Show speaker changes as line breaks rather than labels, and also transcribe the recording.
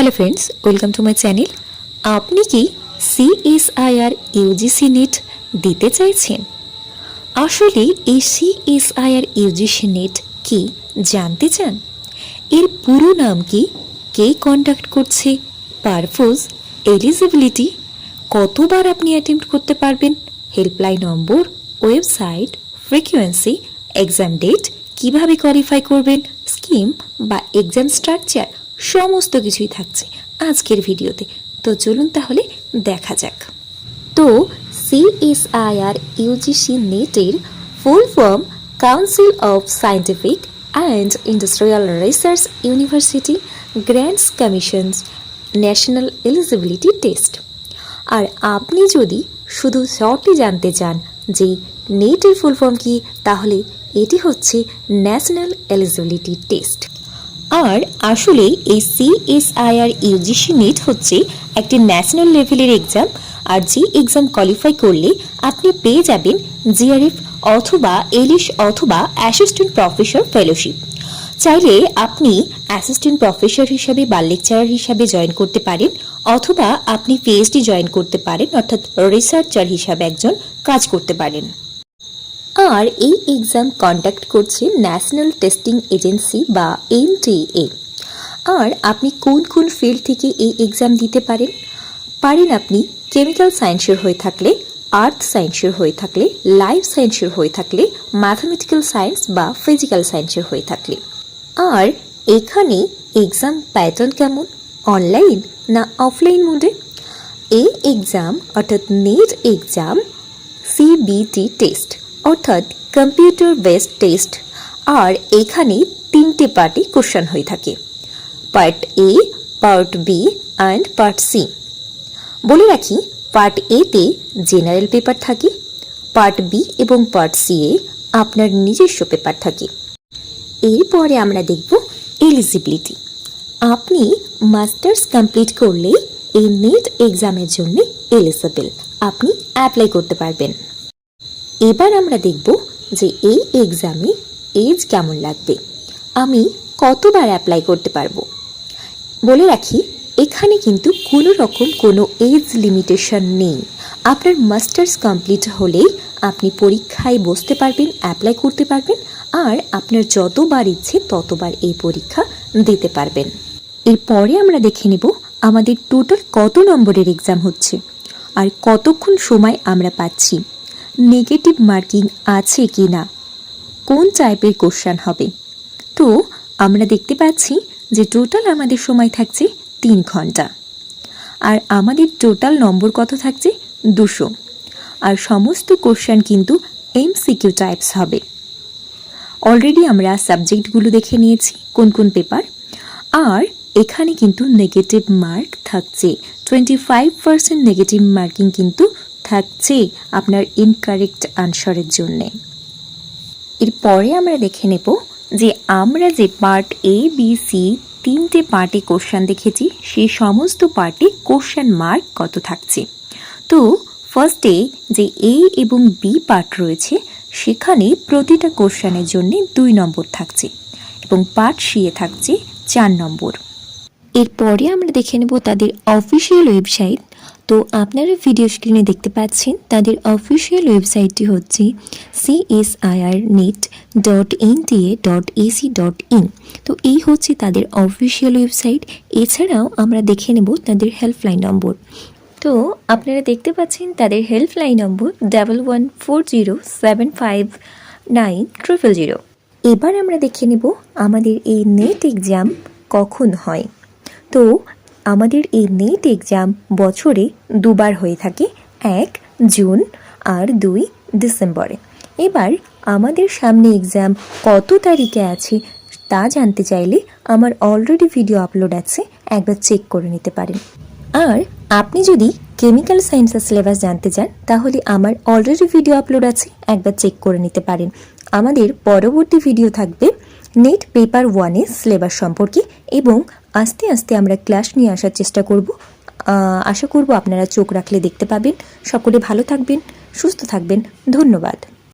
Hello friends, welcome to my channel. আপনি কি CSIR UGC net দিতে চাইছেন? আসলে এই সিএসআইআর ইউজিসি নেট কি জানতে চান? এর পুরো নাম কি, কে কন্ডাক্ট করছে, পারপোজ, এলিজিবিলিটি, কতবার আপনি অ্যাটেম্প্ট করতে পারবেন, helpline number, website, frequency, exam date, কিভাবে কোয়ালিফাই করবেন, স্কিম বা এক্সাম স্ট্রাকচার, সমস্ত কিছুই থাকছে আজকের ভিডিওতে। তো চলুন তাহলে দেখা যাক। তো সিএসআইআর ইউজিসি নেটের full form Council of Scientific and Industrial Research University Grants Commissions National Eligibility Test. আর আপনি যদি শুধু শর্টলি জানতে চান যে নেটের ফুল ফর্ম কি, তাহলে এটি হচ্ছে ন্যাশনাল এলিজিবিলিটি টেস্ট। আর আসলে এই সিএসআইআর ইউজিসি নেট হচ্ছে একটি ন্যাশনাল লেভেলের এক্সাম। আর যে এক্সাম কোয়ালিফাই করলে আপনি পেয়ে যাবেন জিআরএফ অথবা এলিশ অথবা অ্যাসিস্ট্যান্ট প্রফেসর ফেলোশিপ। চাইলে আপনি অ্যাসিস্ট্যান্ট প্রফেসর হিসাবে বা লেকচারার হিসাবে জয়েন করতে পারেন, অথবা আপনি পিএইচডি জয়েন করতে পারেন, অর্থাৎ রিসার্চার হিসাবে একজন কাজ করতে পারেন। আর এই এক্সাম কন্ডাক্ট করছে ন্যাশনাল টেস্টিং এজেন্সি বা এনটিএ। আর আপনি কোন কোন ফিল্ড থেকে এই এক্সাম দিতে পারেন আপনি কেমিক্যাল সায়েন্সের হয়ে থাকলে, আর্থ সায়েন্সের হয়ে থাকলে, লাইফ সায়েন্সের হয়ে থাকলে, ম্যাথামেটিক্যাল সায়েন্স বা ফিজিক্যাল সায়েন্সের হয়ে থাকলে। আর এখানে এক্সাম প্যাটার্ন কেমন, অনলাইন না অফলাইন মোডে? এই এক্সাম অর্থাৎ নেট এক্সাম সিবিটি টেস্ট অর্থাৎ কম্পিউটার বেসড টেস্ট। আর এখানে 3টে পার্টে কোশ্চেন হয়ে থাকে, part A, part B and part C. বলে রাখি, পার্ট এতে জেনারেল পেপার থাকে, পার্ট বি এবং পার্ট সি এ আপনার নিজস্ব পেপার থাকে। এরপরে আমরা দেখব এলিজিবিলিটি। আপনি মাস্টার্স কমপ্লিট করলেই এই নেট এক্সামের জন্য এলিজিবল, আপনি অ্যাপ্লাই করতে পারবেন। এবার আমরা দেখব যে এই এক্সামে এজ কেমন লাগবে, আমি কতবার অ্যাপ্লাই করতে পারবো। বলে রাখি, এখানে কিন্তু কোনো রকম কোনো এজ লিমিটেশন নেই। আপনার মাস্টার্স কমপ্লিট হলেই আপনি পরীক্ষায় বসতে পারবেন, অ্যাপ্লাই করতে পারবেন, আর আপনার যতবার ইচ্ছে ততবার এই পরীক্ষা দিতে পারবেন। এরপরে আমরা দেখে নেব আমাদের টোটাল কত নম্বরের এক্সাম হচ্ছে আর কতক্ষণ সময় আমরা পাচ্ছি, নেগেটিভ মার্কিং আছে কি না, কোন টাইপের কোশ্চেন হবে। তো আমরা দেখতে পাচ্ছি যে টোটাল আমাদের সময় থাকছে 3 ঘন্টা, আর আমাদের টোটাল নম্বর কত থাকছে 200। আর সমস্ত কোশ্চেন কিন্তু এমসিকিউ টাইপস হবে। অলরেডি আমরা সাবজেক্টগুলো দেখে নিয়েছি কোন কোন পেপার। আর এখানে কিন্তু নেগেটিভ মার্ক থাকছে 25% নেগেটিভ মার্কিং কিন্তু থাকছে আপনার ইনকারেক্ট আনসারের জন্যে। এরপরে আমরা দেখে নেব যে আমরা যে পার্ট এ বি সি 3টে পার্টে কোশ্চেন দেখেছি, সেই সমস্ত পার্টে কোশ্চেন মার্ক কত থাকছে। তো ফার্স্টে যে এ এবং বি পার্ট রয়েছে, সেখানে প্রতিটা কোশ্চেনের জন্য 2 নম্বর থাকছে এবং পার্ট সি এ থাকছে 4 নম্বর। এরপরে আমরা দেখে নেব তাদের অফিসিয়াল ওয়েবসাইট। তো আপনারা ভিডিও স্ক্রিনে দেখতে পাচ্ছেন তাদের অফিসিয়াল ওয়েবসাইটটি হচ্ছে csirnet.nta.ac.in। তো এই হচ্ছে তাদের অফিসিয়াল ওয়েবসাইট। এছাড়াও আমরা দেখে নেব তাদের হেল্পলাইন নম্বর। তো আপনারা দেখতে পাচ্ছেন তাদের হেল্পলাইন নম্বর 1140759000। এবার আমরা দেখে নেব আমাদের এই নেট এক্সাম কখন হয়। তো আমাদের এই নেট এক্সাম বছরে 2বার হয়ে থাকে, 1 জুন আর 2 ডিসেম্বরে। এবার আমাদের সামনে এক্সাম কত তারিখে আছে তা জানতে চাইলে আমার অলরেডি ভিডিও আপলোড আছে, একবার চেক করে নিতে পারেন। আর আপনি যদি কেমিক্যাল সায়েন্সের সিলেবাস জানতে চান, তাহলে আমার অলরেডি ভিডিও আপলোড আছে, একবার চেক করে নিতে পারেন। আমাদের পরবর্তী ভিডিও থাকবে নেট পেপার 1-এর সিলেবাস সম্পর্কে, এবং আস্তে আস্তে আমরা ক্লাস নিয়ে আসার চেষ্টা করব। আশা করব আপনারা চোখ রাখলে দেখতে পাবেন। সকলে ভালো থাকবেন, সুস্থ থাকবেন। ধন্যবাদ।